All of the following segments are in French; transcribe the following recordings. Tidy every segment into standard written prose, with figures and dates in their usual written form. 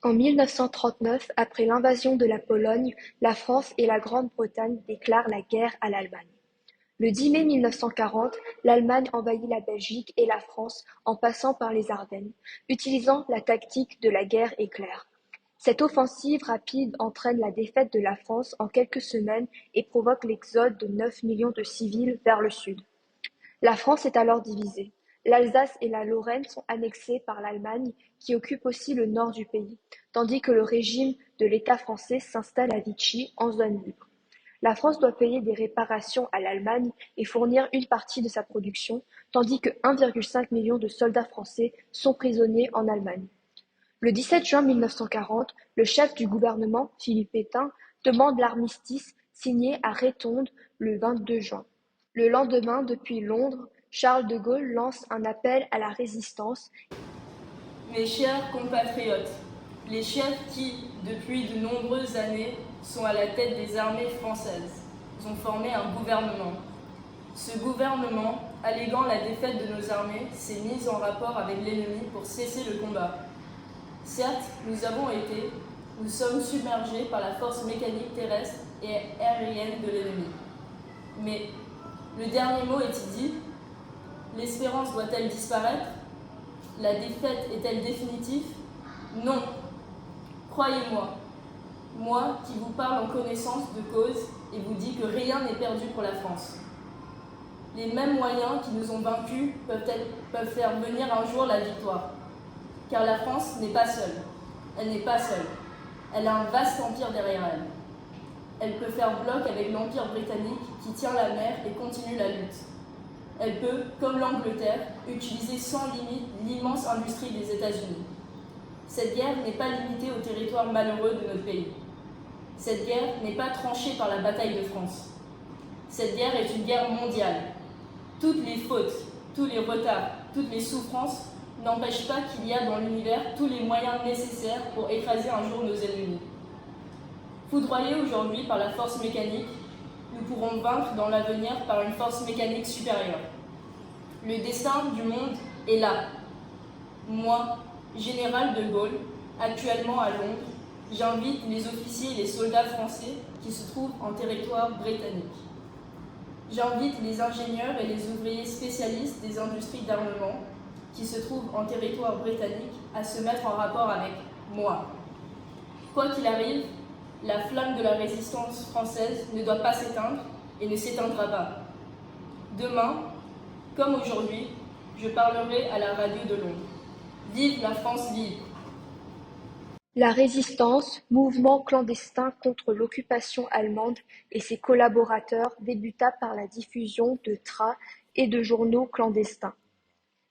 En 1939, après l'invasion de la Pologne, la France et la Grande-Bretagne déclarent la guerre à l'Allemagne. Le 10 mai 1940, l'Allemagne envahit la Belgique et la France en passant par les Ardennes, utilisant la tactique de la guerre éclair. Cette offensive rapide entraîne la défaite de la France en quelques semaines et provoque l'exode de 9 millions de civils vers le sud. La France est alors divisée. L'Alsace et la Lorraine sont annexées par l'Allemagne, qui occupe aussi le nord du pays, tandis que le régime de l'État français s'installe à Vichy, en zone libre. La France doit payer des réparations à l'Allemagne et fournir une partie de sa production, tandis que 1,5 million de soldats français sont prisonniers en Allemagne. Le 17 juin 1940, le chef du gouvernement, Philippe Pétain, demande l'armistice signé à Rethonde le 22 juin. Le lendemain, depuis Londres, Charles de Gaulle lance un appel à la résistance. Mes chers compatriotes, les chefs qui, depuis de nombreuses années, sont à la tête des armées françaises, ont formé un gouvernement. Ce gouvernement, alléguant la défaite de nos armées, s'est mis en rapport avec l'ennemi pour cesser le combat. Certes, nous sommes submergés par la force mécanique terrestre et aérienne de l'ennemi. Mais le dernier mot est-il dit? L'espérance doit-elle disparaître? La défaite est-elle définitive? Non. Croyez-moi, moi qui vous parle en connaissance de cause et vous dis que rien n'est perdu pour la France. Les mêmes moyens qui nous ont vaincus peuvent faire venir un jour la victoire. Car la France n'est pas seule. Elle n'est pas seule. Elle a un vaste empire derrière elle. Elle peut faire bloc avec l'Empire britannique qui tient la mer et continue la lutte. Elle peut, comme l'Angleterre, utiliser sans limite l'immense industrie des États-Unis. Cette guerre n'est pas limitée au territoire malheureux de notre pays. Cette guerre n'est pas tranchée par la bataille de France. Cette guerre est une guerre mondiale. Toutes les fautes, tous les retards, toutes les souffrances n'empêchent pas qu'il y a dans l'univers tous les moyens nécessaires pour écraser un jour nos ennemis. Foudroyés aujourd'hui par la force mécanique, nous pourrons vaincre dans l'avenir par une force mécanique supérieure. Le destin du monde est là. Moi, général de Gaulle, actuellement à Londres, j'invite les officiers et les soldats français qui se trouvent en territoire britannique. J'invite les ingénieurs et les ouvriers spécialistes des industries d'armement qui se trouvent en territoire britannique à se mettre en rapport avec moi. Quoi qu'il arrive, la flamme de la résistance française ne doit pas s'éteindre et ne s'éteindra pas. Demain, comme aujourd'hui, je parlerai à la radio de Londres. Vive la France libre! La Résistance, mouvement clandestin contre l'occupation allemande et ses collaborateurs, débuta par la diffusion de TRA et de journaux clandestins.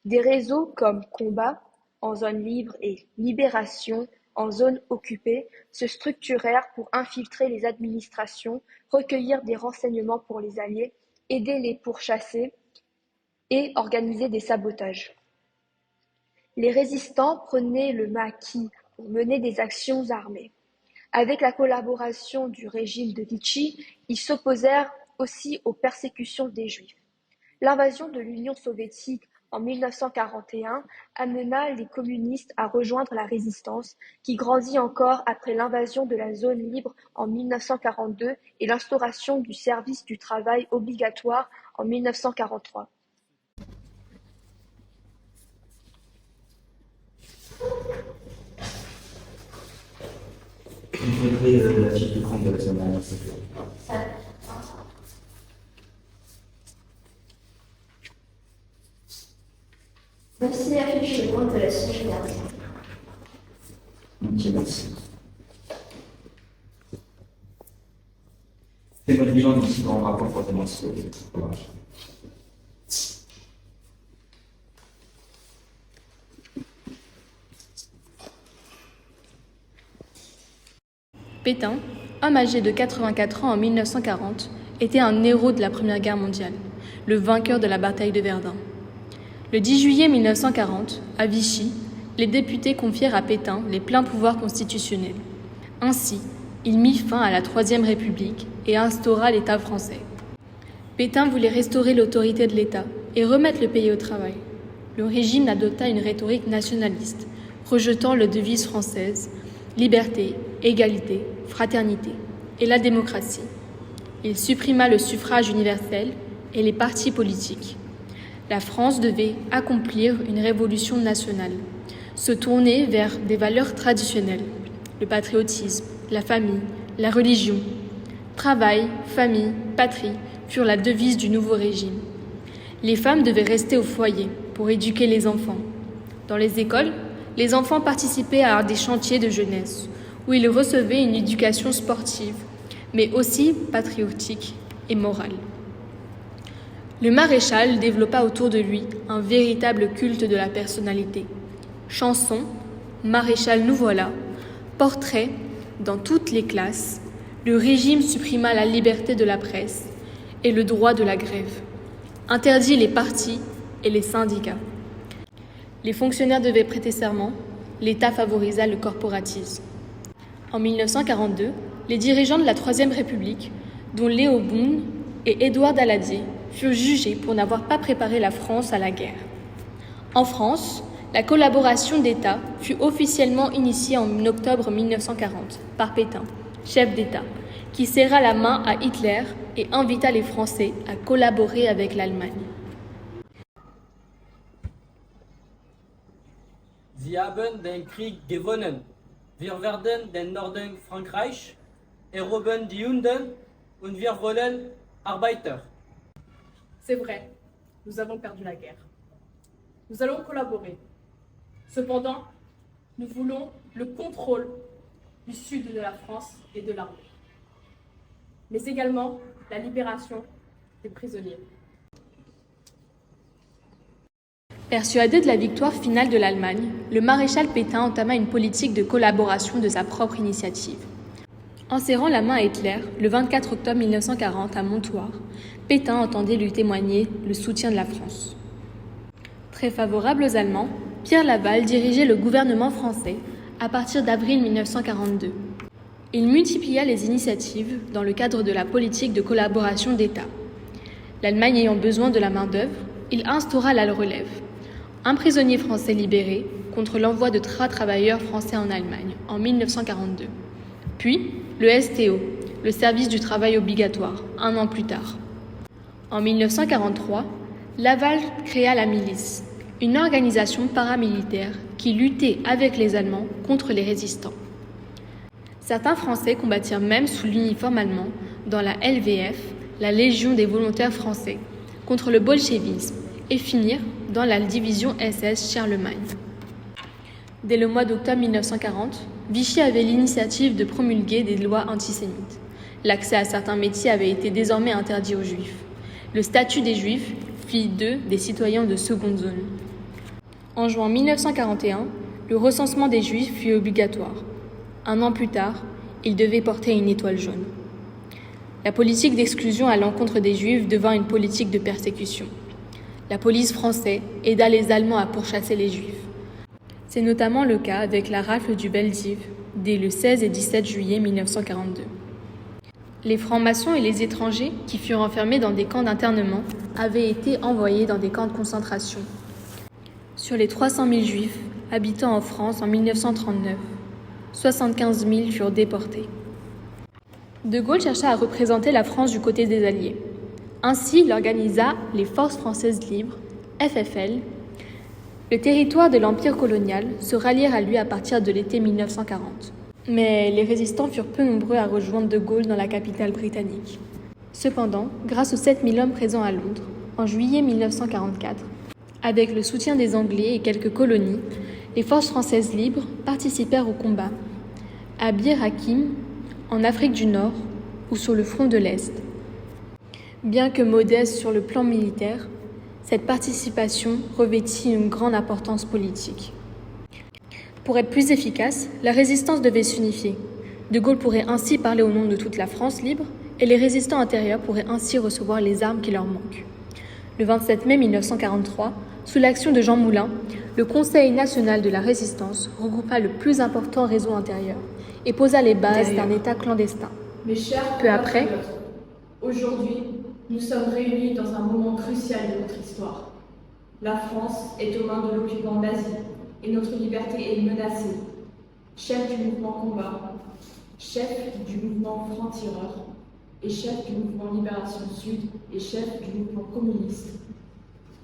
Des réseaux comme Combat, en zone libre, et Libération, en zone occupée, se structurèrent pour infiltrer les administrations, recueillir des renseignements pour les Alliés, aider les pourchasser et organiser des sabotages. Les résistants prenaient le maquis pour mener des actions armées. Avec la collaboration du régime de Vichy, ils s'opposèrent aussi aux persécutions des Juifs. L'invasion de l'Union soviétique en 1941 amena les communistes à rejoindre la résistance, qui grandit encore après l'invasion de la zone libre en 1942 et l'instauration du service du travail obligatoire en 1943. Je voudrais la fiche de compte de la semaine. Voici la fiche de compte de la semaine dernière. Ok, merci. Fais-moi le bilan d'ici dans le rapport pour commencer. Pétain, homme âgé de 84 ans en 1940, était un héros de la Première Guerre mondiale, le vainqueur de la bataille de Verdun. Le 10 juillet 1940, à Vichy, les députés confièrent à Pétain les pleins pouvoirs constitutionnels. Ainsi, il mit fin à la Troisième République et instaura l'État français. Pétain voulait restaurer l'autorité de l'État et remettre le pays au travail. Le régime adopta une rhétorique nationaliste, rejetant la devise française liberté, égalité, fraternité et la démocratie. Il supprima le suffrage universel et les partis politiques. La France devait accomplir une révolution nationale, se tourner vers des valeurs traditionnelles, le patriotisme, la famille, la religion. Travail, famille, patrie furent la devise du nouveau régime. Les femmes devaient rester au foyer pour éduquer les enfants. Dans les écoles, les enfants participaient à des chantiers de jeunesse où ils recevaient une éducation sportive, mais aussi patriotique et morale. Le maréchal développa autour de lui un véritable culte de la personnalité. Chansons, maréchal nous voilà, portraits dans toutes les classes, le régime supprima la liberté de la presse et le droit de la grève, interdit les partis et les syndicats. Les fonctionnaires devaient prêter serment, l'État favorisa le corporatisme. En 1942, les dirigeants de la Troisième République, dont Léo Boon et Édouard Daladier, furent jugés pour n'avoir pas préparé la France à la guerre. En France, la collaboration d'État fut officiellement initiée en octobre 1940 par Pétain, chef d'État, qui serra la main à Hitler et invita les Français à collaborer avec l'Allemagne. Sie haben den Krieg gewonnen. Wir werden den Norden Frankreich erobern, die Juden, und wir wollen Arbeiter. C'est vrai, nous avons perdu la guerre. Nous allons collaborer. Cependant, nous voulons le contrôle du sud de la France et de l'armée, mais également la libération des prisonniers. Persuadé de la victoire finale de l'Allemagne, le maréchal Pétain entama une politique de collaboration de sa propre initiative. En serrant la main à Hitler, le 24 octobre 1940 à Montoire, Pétain entendait lui témoigner le soutien de la France. Très favorable aux Allemands, Pierre Laval dirigeait le gouvernement français à partir d'avril 1942. Il multiplia les initiatives dans le cadre de la politique de collaboration d'État. L'Allemagne ayant besoin de la main-d'œuvre, il instaura la relève. Un prisonnier français libéré contre l'envoi de travailleurs français en Allemagne en 1942. Puis, le STO, le service du travail obligatoire, un an plus tard. En 1943, Laval créa la milice, une organisation paramilitaire qui luttait avec les Allemands contre les résistants. Certains Français combattirent même sous l'uniforme allemand dans la LVF, la Légion des volontaires français, contre le bolchevisme et finirent dans la division SS Charlemagne. Dès le mois d'octobre 1940, Vichy avait l'initiative de promulguer des lois antisémites. L'accès à certains métiers avait été désormais interdit aux Juifs. Le statut des Juifs fit d'eux des citoyens de seconde zone. En juin 1941, le recensement des Juifs fut obligatoire. Un an plus tard, ils devaient porter une étoile jaune. La politique d'exclusion à l'encontre des Juifs devint une politique de persécution. La police française aida les Allemands à pourchasser les Juifs. C'est notamment le cas avec la rafle du Veldiv dès le 16 et 17 juillet 1942. Les francs-maçons et les étrangers qui furent enfermés dans des camps d'internement avaient été envoyés dans des camps de concentration. Sur les 300 000 Juifs habitant en France en 1939, 75 000 furent déportés. De Gaulle chercha à représenter la France du côté des Alliés. Ainsi, il organisa les Forces françaises libres, FFL. Le territoire de l'Empire colonial se rallièrent à lui à partir de l'été 1940. Mais les résistants furent peu nombreux à rejoindre De Gaulle dans la capitale britannique. Cependant, grâce aux 7 000 hommes présents à Londres, en juillet 1944, avec le soutien des Anglais et quelques colonies, les forces françaises libres participèrent au combat, à Bir Hakeim, en Afrique du Nord ou sur le front de l'Est. Bien que modeste sur le plan militaire, cette participation revêtit une grande importance politique. Pour être plus efficace, la résistance devait s'unifier. De Gaulle pourrait ainsi parler au nom de toute la France libre et les résistants intérieurs pourraient ainsi recevoir les armes qui leur manquent. Le 27 mai 1943, sous l'action de Jean Moulin, le Conseil national de la résistance regroupa le plus important réseau intérieur et posa les bases d'un État clandestin. Mes chers Peu après, compatriotes, aujourd'hui, nous sommes réunis dans un moment crucial de notre histoire. La France est aux mains de l'occupant nazi et notre liberté est menacée. chef du mouvement Combat, chef du mouvement Franc-Tireur et chef du mouvement Libération Sud et chef du mouvement communiste.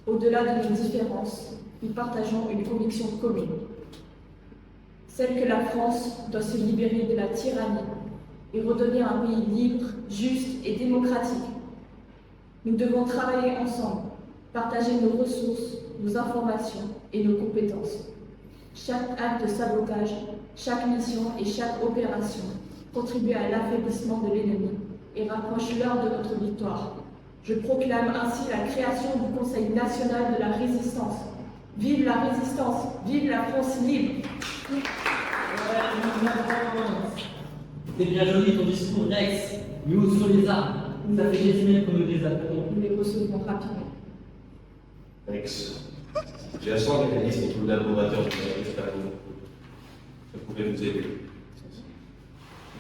Au-delà de nos différences, nous partageons une conviction commune, celle que la France doit se libérer de la tyrannie et redonner un pays libre, juste et démocratique. Nous devons travailler ensemble, partager nos ressources, nos informations et nos compétences. Chaque acte de sabotage, chaque mission et chaque opération contribue à l'affaiblissement de l'ennemi et rapproche l'heure de notre victoire. Je proclame ainsi la création du Conseil national de la résistance. Vive la résistance, vive la France libre. C'est bien joli ton discours, Rex. Mais où sont les armes? Ça fait des semaines que nous les attendons. Nous les recevons rapidement. Rex, j'ai la chance d'être liste des collaborateurs de notre expérience. Ça pourrait nous aider.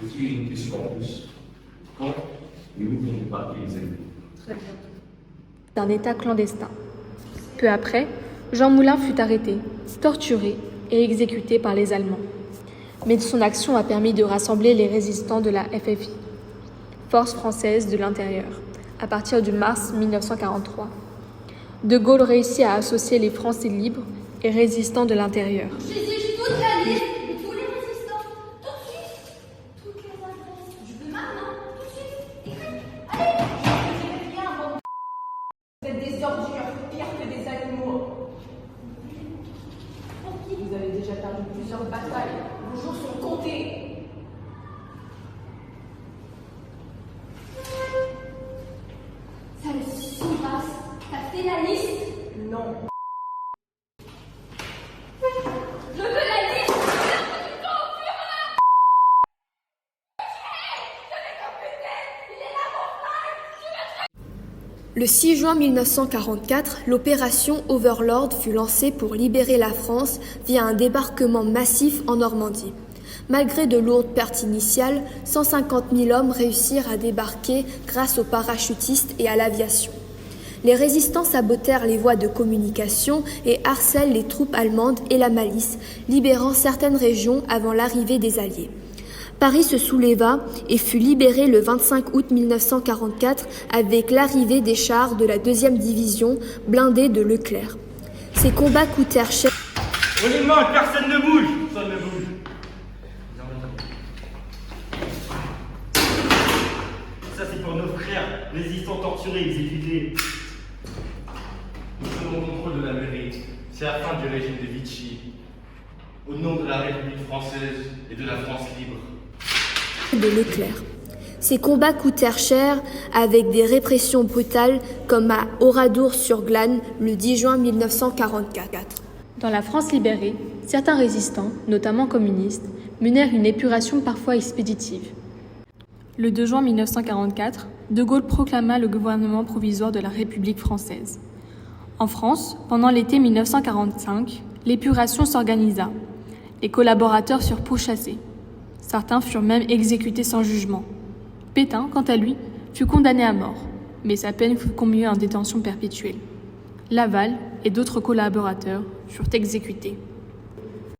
Je suis une question en plus. Quand et où vont-nous partir les amis? Très bien. D'un État clandestin. Peu après, Jean Moulin fut arrêté, torturé et exécuté par les Allemands. Mais son action a permis de rassembler les résistants de la FFI, Force française de l'intérieur, à partir du mars 1943. De Gaulle réussit à associer les Français libres et résistants de l'intérieur. J'exige toute la liste de tous les résistants, tout de suite. Toutes les adresses. Je veux maintenant, tout de suite. Écris. Allez, je ne rien avant. Vous êtes des ordures, pire que des animaux. Vous avez déjà perdu plusieurs batailles. Vos jours sont comptés. Ça le passe. T'as fait la liste? Non. Je veux la liste. Le 6 juin 1944, l'opération Overlord fut lancée pour libérer la France via un débarquement massif en Normandie. Malgré de lourdes pertes initiales, 150 000 hommes réussirent à débarquer grâce aux parachutistes et à l'aviation. Les résistants sabotèrent les voies de communication et harcèlent les troupes allemandes et la Malice, libérant certaines régions avant l'arrivée des Alliés. Paris se souleva et fut libéré le 25 août 1944 avec l'arrivée des chars de la 2e division blindée de Leclerc. Ces combats coûtèrent cher. On les manque, personne ne bouge. Personne ne bouge. Ça c'est pour nos frères, résistants torturés, exécutés. Nous prenons le contrôle de la mairie. C'est la fin du régime de Vichy. Au nom de la République française et de la France libre. De Leclerc. Ces combats coûtèrent cher avec des répressions brutales comme à Oradour-sur-Glane le 10 juin 1944. Dans la France libérée, certains résistants, notamment communistes, menèrent une épuration parfois expéditive. Le 2 juin 1944, De Gaulle proclama le gouvernement provisoire de la République française. En France, pendant l'été 1945, l'épuration s'organisa. Les collaborateurs furent pourchassés. Certains furent même exécutés sans jugement. Pétain, quant à lui, fut condamné à mort, mais sa peine fut commuée en détention perpétuelle. Laval et d'autres collaborateurs furent exécutés.